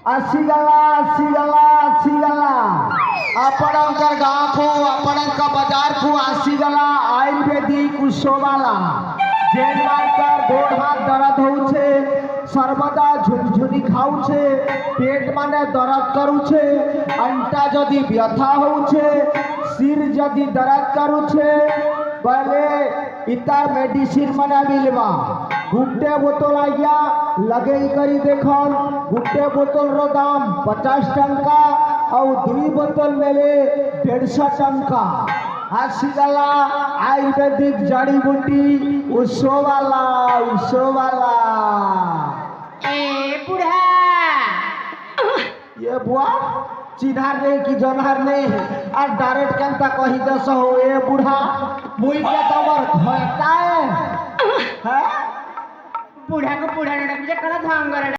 ଆସିଗଲା ଆପଣଙ୍କର ଗାଁକୁ ଆପଣଙ୍କ ବଜାରକୁ ଆସିଗଲା ଆୟୁର୍ବେଦିକ ଔଷଧବାଲା ଯେମାନଙ୍କର ଗୋଡ଼ ହାତ ଦରଦ ହଉଛେ ସର୍ବଦା ଝୁନଝୁନି ଖାଉଛେ পেট মানে দরদ করুছে আন্টা যদি ব্যথা হউছে সির যদি দরদ করুছে বলে ইতার মেডিসিন মানে মিলবা গুটে বোতল আজ্ঞা लगेई करी देखन गुटे बोतल रो दाम 50 टंका और 2 बोतल मेले 150 टंका आसीगला आयुर्वेदिक जड़ी बूटी उसोवाला ए बुढ़ा ये बुआ चिन्हार नहीं कि जनहार नहीं और डायरेक्ट केनता कही दस हो ए बुढ़ा मुई के तमर घटाए बुढ़ा को बुढ़ा डा मुझे कला धांगर